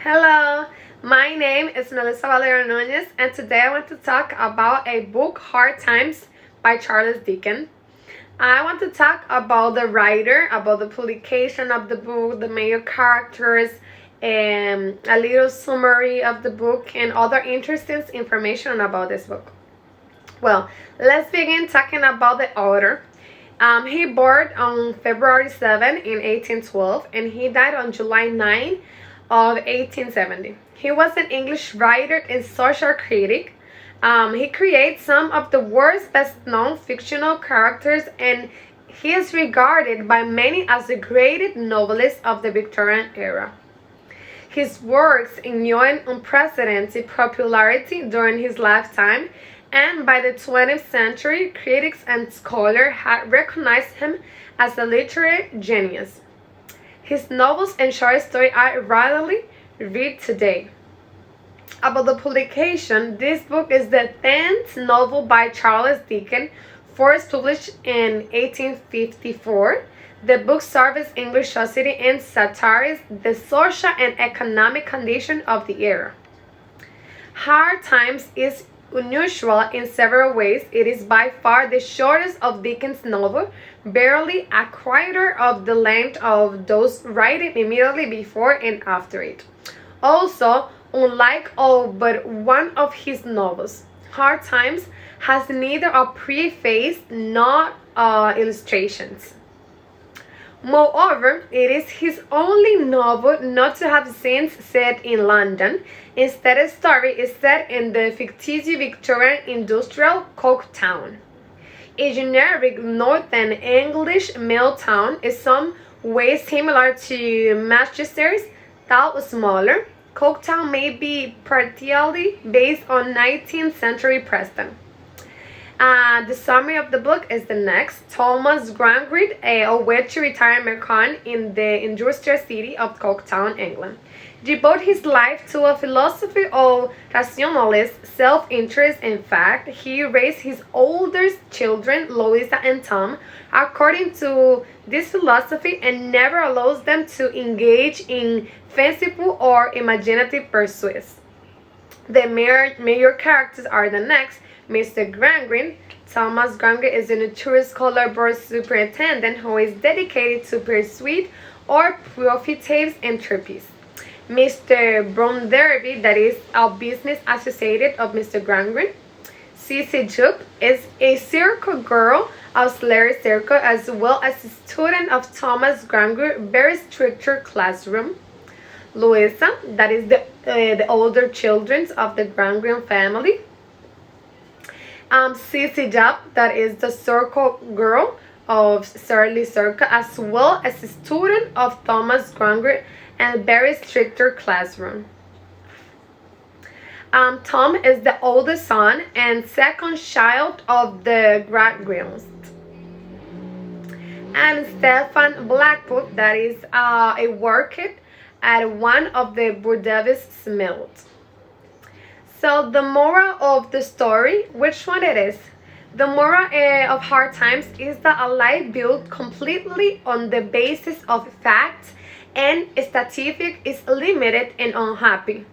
Hello, my name is Melissa Valerio, and today I want to talk about a book, Hard Times by Charles Dickens. I want to talk about the writer, about the publication of the book, the major characters, and a little summary of the book, and other interesting information about this book. Well, let's begin talking about the author. He born on February 7 in 1812, and he died on July 9 of 1870. He was an English writer and social critic. He created some of the world's best-known fictional characters, and he is regarded by many as the greatest novelist of the Victorian era. His works enjoyed unprecedented popularity during his lifetime, and by the 20th century, critics and scholars had recognized him as a literary genius. His novels and short stories are rarely read today. About the publication, this book is the 10th novel by Charles Dickens, first published in 1854. The book serves English society and satirizes the social and economic condition of the era. Hard Times is unusual in several ways. It is by far the shortest of Dickens' novels, barely a quarter of the length of those written immediately before and after it. Also, unlike all but one of his novels, Hard Times has neither a preface nor illustrations. Moreover, it is his only novel not to have scenes set in London. Instead, the story is set in the fictitious Victorian industrial Coketown. A generic northern English mill town is some way similar to Manchester's, though smaller. Coketown may be partly based on 19th century Preston. The summary of the book is the next. Thomas Grangrid, a wealthy retired merchant in the industrial city of Coketown, England, devoted his life to a philosophy of rationalist self-interest. In fact, he raised his oldest children, Louisa and Tom, according to this philosophy, and never allows them to engage in fanciful or imaginative pursuits. The major characters are the next. Mr. Grangrid. Thomas Grangrid is a notorious scholar board superintendent who is dedicated to pursuit or profitable enterprise. Mr. Bromderby, that is a business associate of Mr. Grangrid. Cissy Jupe is a circle girl of Larry Circle, as well as a student of Thomas Grangrid's very strict classroom. Louisa, that is the older children of the Grangrid family. Cissy Jupe, that is the circle girl of Shirley Circle, as well as a student of Thomas Grangrid and very stricter classroom. Tom is the oldest son and second child of the Grangrids. And Stephen Blackwood, that is a worker at one of the Bordeaux mills. So the moral of the story, which one it is? The moral of Hard Times is that a life built completely on the basis of facts and statistics is limited and unhappy.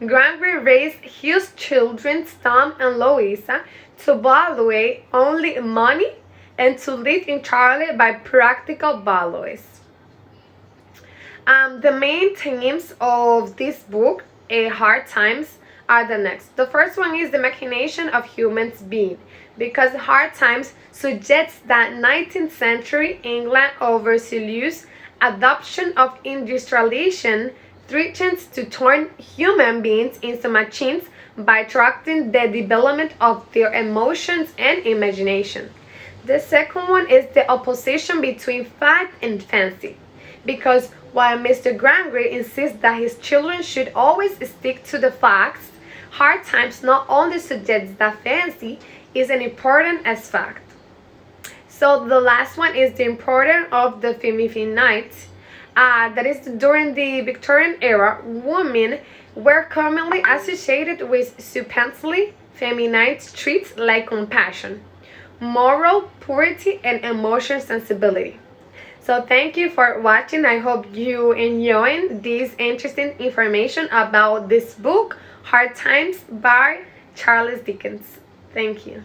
Grangrid raised his children, Tom and Louisa, to value only money and to live entirely by practical values. The main themes of this book, Hard Times, are the next. The first one is the machination of humans being, because Hard Times suggests that 19th century England overzealous adoption of industrialization threatens to turn human beings into machines by thwarting the development of their emotions and imagination. The second one is the opposition between fact and fancy, because while Mr. Grangrid insists that his children should always stick to the facts, Hard Times not only suggests that fancy is as important as fact. So the last one is the importance of the feminine. That is, during the Victorian era, women were commonly associated with supposedly feminine traits like compassion, moral purity, and emotional sensibility. So thank you for watching. I hope you enjoying this interesting information about this book, Hard Times by Charles Dickens. Thank you.